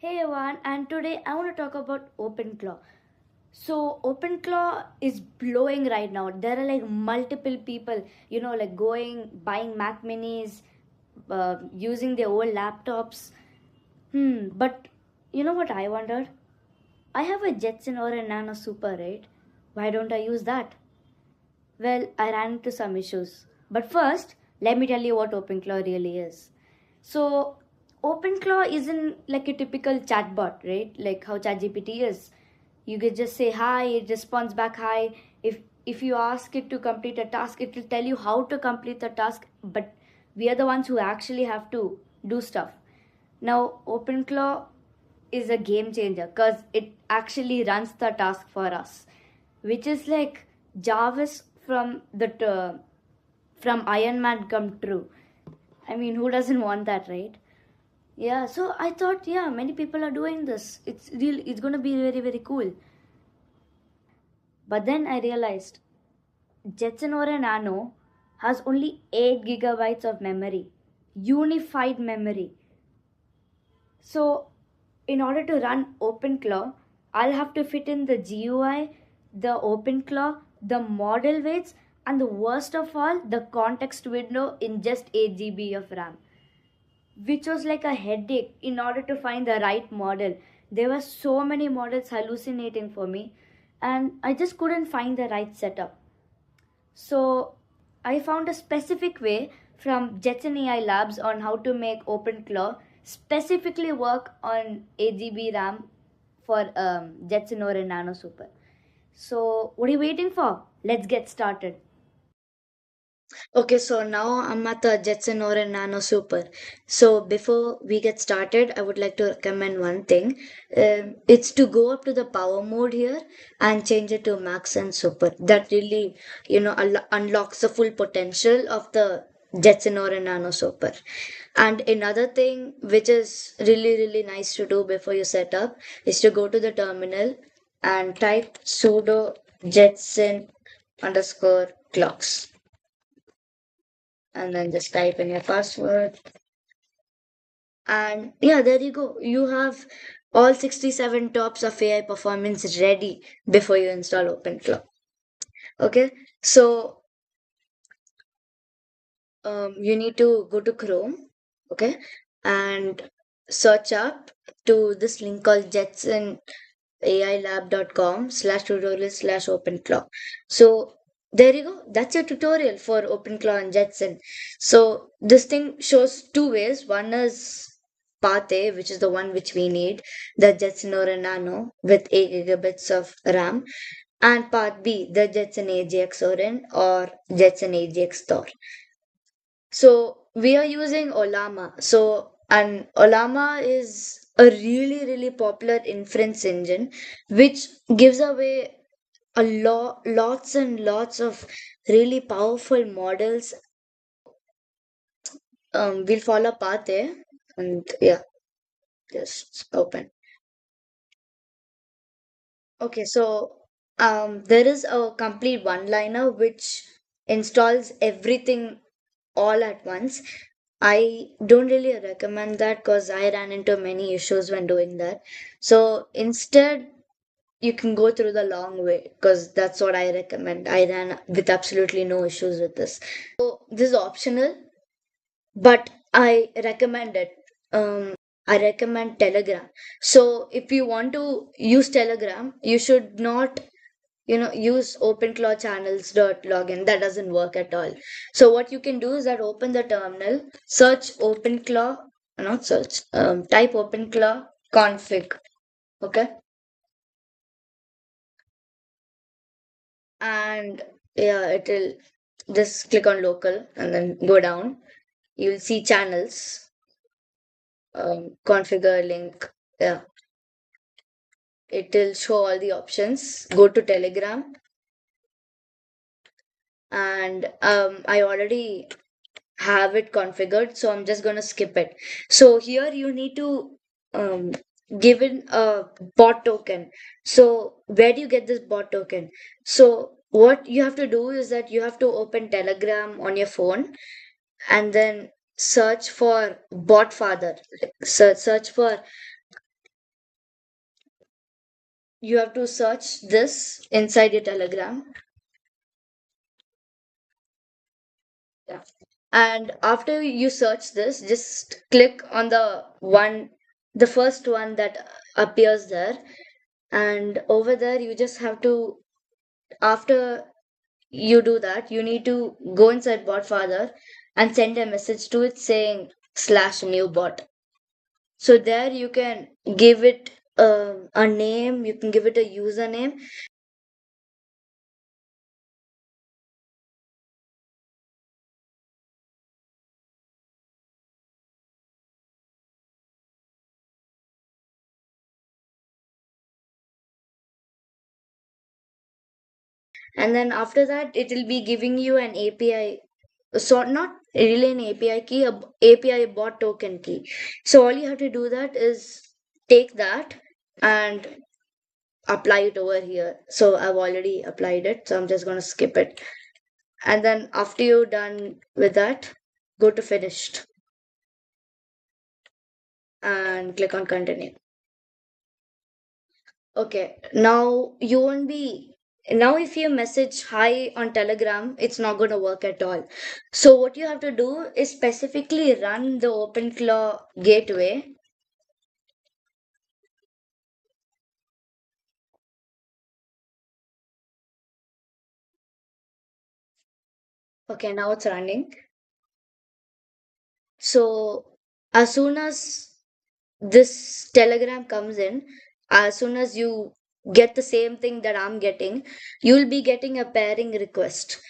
Hey everyone, and today I want to talk about Openclaw. So Openclaw is blowing right now. There are like multiple people, like going buying Mac Minis, using their old laptops. But you know what I wondered? I have a Jetson or a Nano Super, right? Why don't I use that? Well, I ran into some issues. But first, let me tell you what Openclaw really is. So, Openclaw isn't like a typical chatbot, right? Like how ChatGPT is. You can just say hi, it responds back hi. If you ask it to complete a task, it will tell you how to complete the task, but we are the ones who actually have to do stuff. Now, Openclaw is a game changer because it actually runs the task for us, which is like Jarvis from Iron Man come true. I mean, who doesn't want that, right? Yeah. So I thought, yeah, many people are doing this. It's gonna be very very cool. But then I realized Jetson Orin Nano has only 8 gigabytes of memory, unified memory. So, in order to run Openclaw, I'll have to fit in the GUI, the Openclaw, the model weights, and the worst of all, the context window in just 8 GB of RAM, which was like a headache in order to find the right model. There were so many models hallucinating for me, and I just couldn't find the right setup. So I found a specific way from Jetson AI Labs on how to make OpenClaw specifically work on 8 GB RAM for Jetson or a Nano Super. So what are you waiting for? Let's get started. Okay, so now I'm at the Jetson Orin Nano Super. So before we get started, I would like to recommend one thing. It's to go up to the power mode here and change it to max and super. That really, unlocks the full potential of the Jetson Orin Nano Super. And another thing which is really, really nice to do before you set up is to go to the terminal and type sudo Jetson underscore clocks and then just type in your password. And yeah, there you go. You have all 67 tops of AI performance ready before you install OpenClaw. Okay, so you need to go to Chrome, okay, and search up to this link called jetsonAIlab.com/tutorial/OpenClaw. So there you go. That's your tutorial for OpenClaw and Jetson. So this thing shows two ways. One is path A, which is the one which we need, the Jetson or a Nano with 8 gigabits of RAM, and path B, the Jetson AGX Orin or Jetson AGX Thor. So we are using Olama. So and Olama is a really really popular inference engine, which gives away lots and lots of really powerful models. We'll follow path A, and yeah, just open. Okay, so there is a complete one-liner which installs everything all at once. I don't really recommend that because I ran into many issues when doing that. So instead, you can go through the long way because that's what I recommend. I ran with absolutely no issues with this. So this is optional, but I recommend it. I recommend Telegram. So if you want to use Telegram, you should not use openclaw channels.login. That doesn't work at all. So what you can do is that open the terminal, search openclaw, not search, type openclaw config. Okay, and yeah, it'll just click on local and then go down. You'll see channels, configure link. Yeah, it'll show all the options. Go to Telegram, and I already have it configured, so I'm just going to skip it. So here you need to um, give in a bot token. So where do you get this bot token? So what you have to do is that you have to open Telegram on your phone and then search for bot father. Search for you have to search this inside your Telegram. Yeah. And after you search this, just click on the first one that appears there. And over there, you just have to, after you do that, you need to go inside bot father and send a message to it saying slash new bot. So there you can give it a name, you can give it a username. And then after that, it will be giving you an API. So not really an API key, a API bot token key. So all you have to do that is take that and apply it over here. So I've already applied it, so I'm just going to skip it. And then after you're done with that, go to finished and click on continue. Okay, now you won't be. Now, if you message hi on Telegram, it's not going to work at all. So, what you have to do is specifically run the Openclaw gateway. Okay, now it's running. So, as soon as this Telegram comes in, as soon as you get the same thing that I'm getting, you'll be getting a pairing request.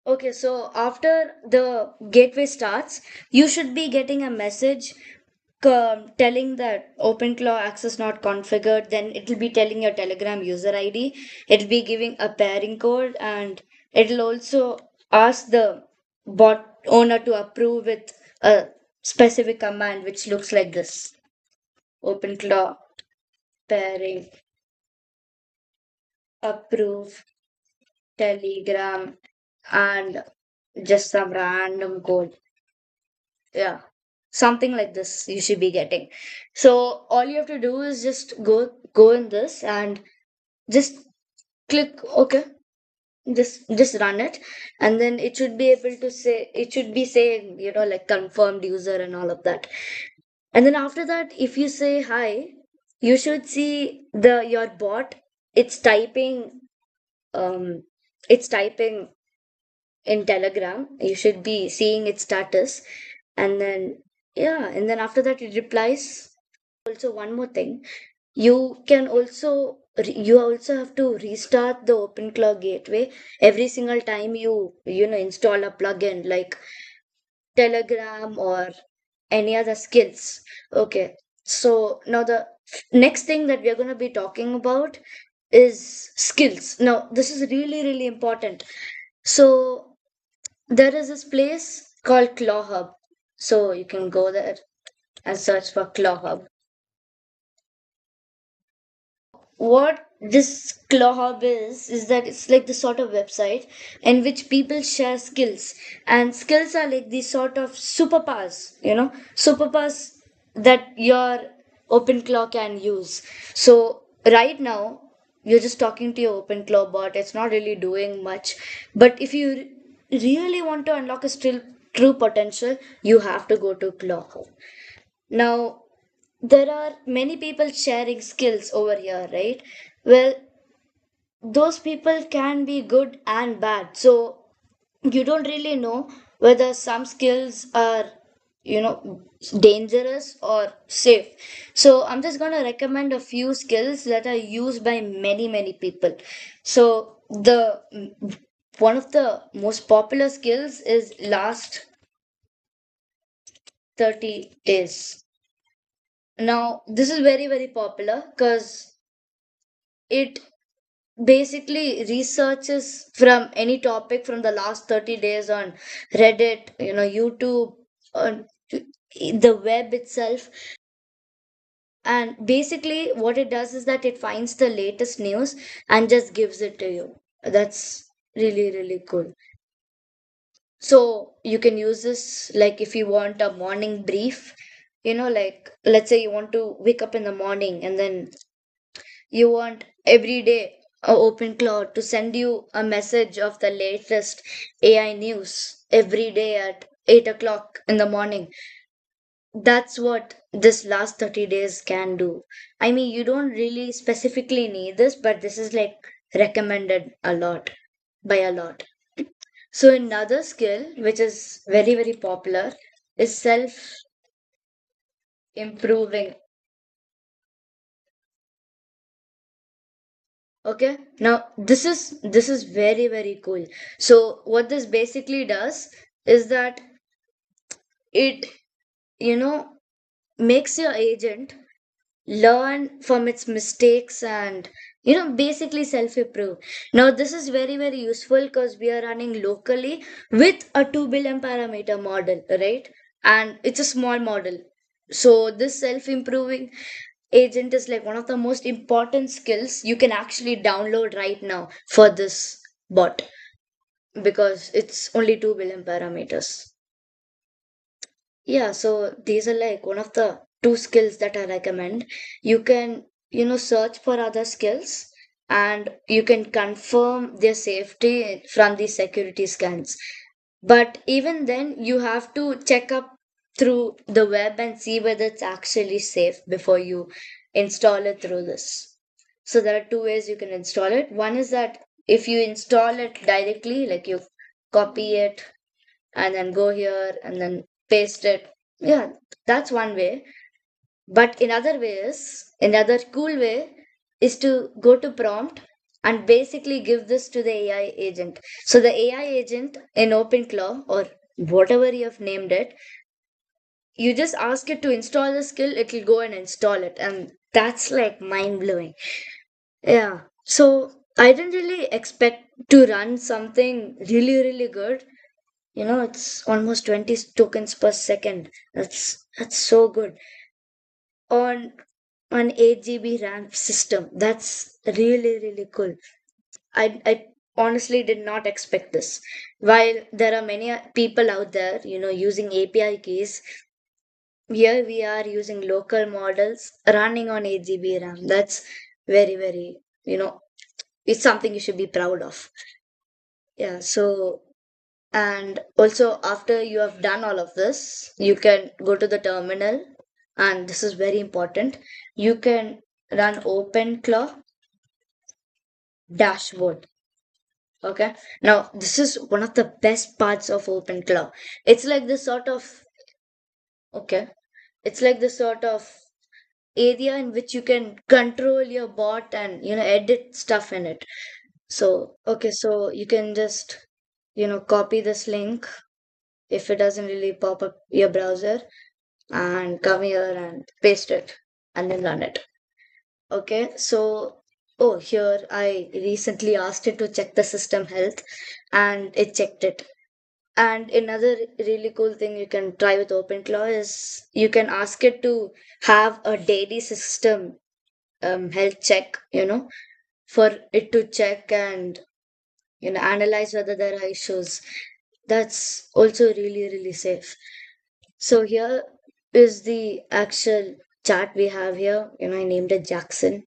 Okay, so after the gateway starts, you should be getting a message telling that OpenClaw access not configured. Then it will be telling your Telegram user ID. It'll be giving a pairing code, and it'll also ask the bot owner to approve with a specific command which looks like this: OpenClaw pairing approve Telegram, and just some random code. Yeah, something like this you should be getting. So all you have to do is just go in this and just click OK. Just run it, and then it should be able to say, it should be saying, like confirmed user and all of that. And then after that, if you say hi, you should see the your bot. It's typing. It's typing in Telegram. You should be seeing its status, and then yeah, and then after that it replies. Also, one more thing, you also have to restart the OpenClaw gateway every single time you install a plugin like Telegram or any other skills. Okay, so now the next thing that we are going to be talking about is skills. Now this is really really important. So there is this place called Claw Hub. So you can go there and search for Claw Hub. What this Claw Hub is that it's like the sort of website in which people share skills. And skills are like these sort of superpowers, superpowers that your OpenClaw can use. So right now, you're just talking to your OpenClaw bot. It's not really doing much. But if you really want to unlock a still true potential, you have to go to Claw. Now, there are many people sharing skills over here, right? Well, those people can be good and bad. So, you don't really know whether some skills are, dangerous or safe. So, I'm just going to recommend a few skills that are used by many, many people. So, the one of the most popular skills is last 30 days. Now, this is very, very popular because it basically researches from any topic from the last 30 days on Reddit, YouTube, on the web itself. And basically, what it does is that it finds the latest news and just gives it to you. That's really, really cool. So, you can use this like if you want a morning brief. Like let's say you want to wake up in the morning and then you want every day a Openclaw to send you a message of the latest AI news every day at 8 o'clock in the morning. That's what this last 30 days can do. I mean, you don't really specifically need this, but this is like recommended a lot by a lot. So another skill which is very very popular is self improving. Okay, now this is very very cool. So what this basically does is that it you know makes your agent learn from its mistakes and basically self improve. Now this is very very useful because we are running locally with a 2 billion parameter model, right? And it's a small model. So this self improving agent is like one of the most important skills you can actually download right now for this bot, because it's only 2 billion parameters. Yeah, so these are like one of the two skills that I recommend. You can, search for other skills and you can confirm their safety from the security scans. But even then, you have to check up through the web and see whether it's actually safe before you install it through this. So there are two ways you can install it. One is that if you install it directly, like you copy it and then go here and then paste it. Yeah, that's one way. But another cool way is to go to prompt and basically give this to the AI agent. So the AI agent in Openclaw or whatever you have named it, you just ask it to install the skill, it will go and install it. And that's like mind blowing. Yeah. So I didn't really expect to run something really, really good. It's almost 20 tokens per second. That's so good on an 8 GB RAM system. That's really really cool. I honestly did not expect this. While there are many people out there, using API keys, here we are using local models running on 8 GB RAM. That's very very, it's something you should be proud of. Yeah. So and also, after you have done all of this, you can go to the terminal, and this is very important. You can run Openclaw dashboard. Okay. Now, this is one of the best parts of Openclaw. It's like this sort of, okay, it's like this sort of area in which you can control your bot and, edit stuff in it. So, okay, so you can just, copy this link if it doesn't really pop up your browser and come here and paste it and then run it. Okay, so oh, here I recently asked it to check the system health and it checked it. And another really cool thing you can try with Openclaw is you can ask it to have a daily system health check, for it to check and analyze whether there are issues. That's also really really safe. So here is the actual chart we have here. I named it Jackson.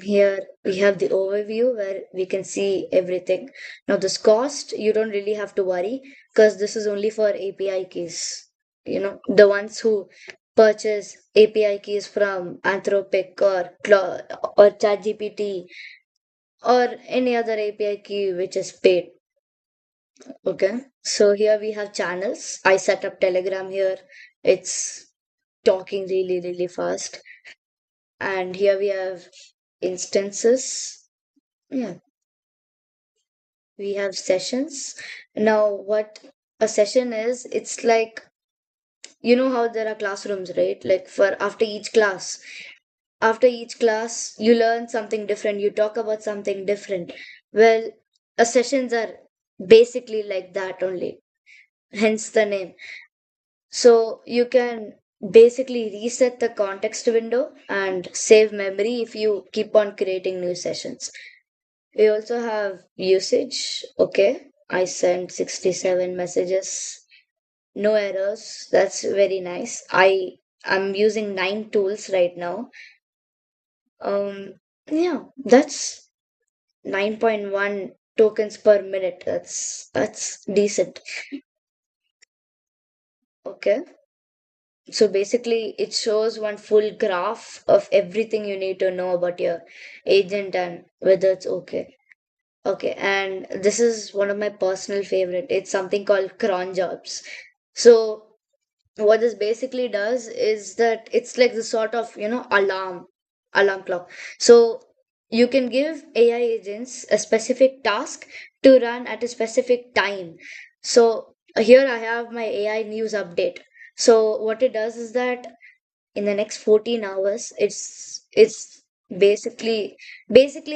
Here we have the overview where we can see everything. Now this cost, you don't really have to worry because this is only for API keys. The ones who purchase API keys from Anthropic or ChatGPT or any other API key which is paid. Okay, so here we have channels. I set up Telegram here. It's talking really, really fast. And here we have instances. Yeah, we have sessions. Now, what a session is, it's like, how there are classrooms, right? Like for after each class, you learn something different, you talk about something different. Well, sessions are basically like that only, hence the name. So you can basically reset the context window and save memory if you keep on creating new sessions. We also have usage. Okay, I sent 67 messages. No errors. That's very nice. I'm using 9 tools right now. Um, yeah, that's 9.1 tokens per minute. That's decent. Okay. So basically, it shows one full graph of everything you need to know about your agent and whether it's okay. Okay, and this is one of my personal favorite. It's something called cron jobs. So what this basically does is that it's like the sort of, alarm clock. So you can give AI agents a specific task to run at a specific time. So here I have my AI news update. So what it does is that in the next 14 hours, it's basically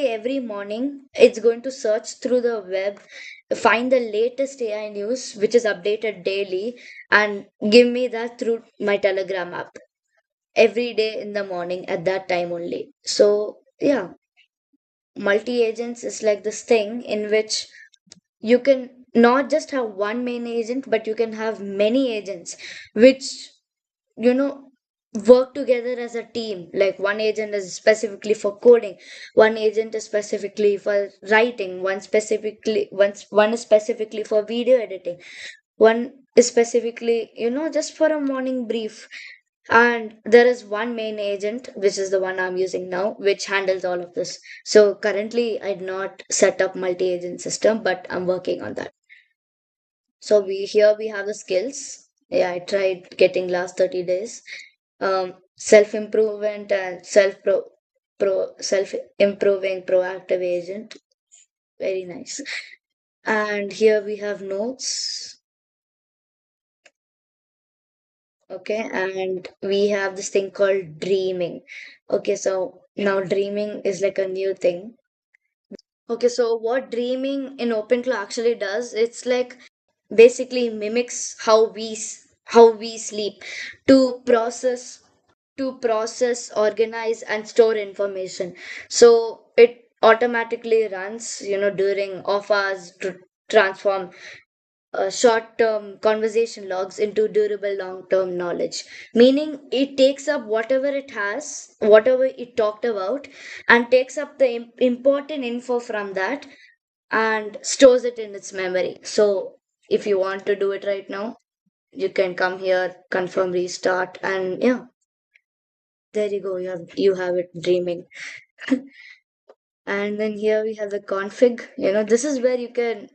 every morning it's going to search through the web, find the latest AI news which is updated daily, and give me that through my Telegram app every day in the morning at that time only. So yeah, multi agents is like this thing in which you can not just have one main agent, but you can have many agents which, you know work together as a team. Like one agent is specifically for coding, one agent is specifically for writing, one is specifically for video editing, one is specifically, just for a morning brief. And there is one main agent, which is the one I'm using now, which handles all of this. So currently I did not set up multi-agent system, but I'm working on that. So we have the skills. Yeah, I tried getting last 30 days. Self improvement and self improving proactive agent. Very nice. And here we have notes. Okay, and we have this thing called dreaming. Okay, so now dreaming is like a new thing. Okay, so what dreaming in Openclaw actually does, it's like basically mimics how we sleep to process, organize, and store information. So it automatically runs, during off hours to transform short-term conversation logs into durable long-term knowledge. Meaning it takes up whatever it talked about, and takes up the important info from that and stores it in its memory. So if you want to do it right now, you can come here, confirm, restart, and yeah, there you go. You have it dreaming. And then here we have the config. This is where you can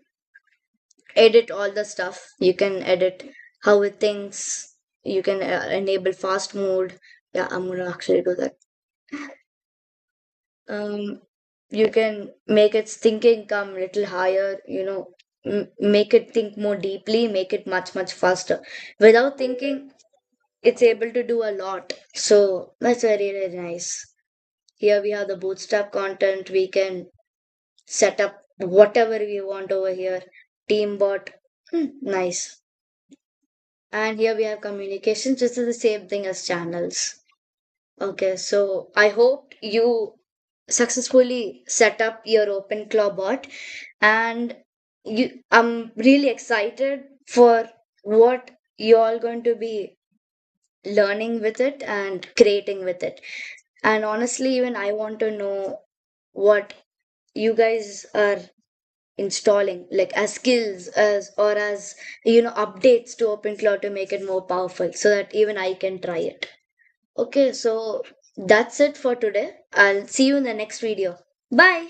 edit all the stuff. You can edit how it thinks. You can enable fast mode. Yeah, I'm gonna actually do that. Um, you can make its thinking come a little higher. Make it think more deeply. Make it much much faster. Without thinking, it's able to do a lot. So that's very very nice. Here we have the bootstrap content. We can set up whatever we want over here. Teambot. Nice. And here we have communications. This is the same thing as channels. Okay, so I hope you successfully set up your Openclaw bot, and I'm really excited for what you all going to be learning with it and creating with it. And honestly, even I want to know what you guys are installing, like as skills as updates to OpenCloud to make it more powerful, so that even I can try it. Okay, so that's it for today. I'll see you in the next video. Bye.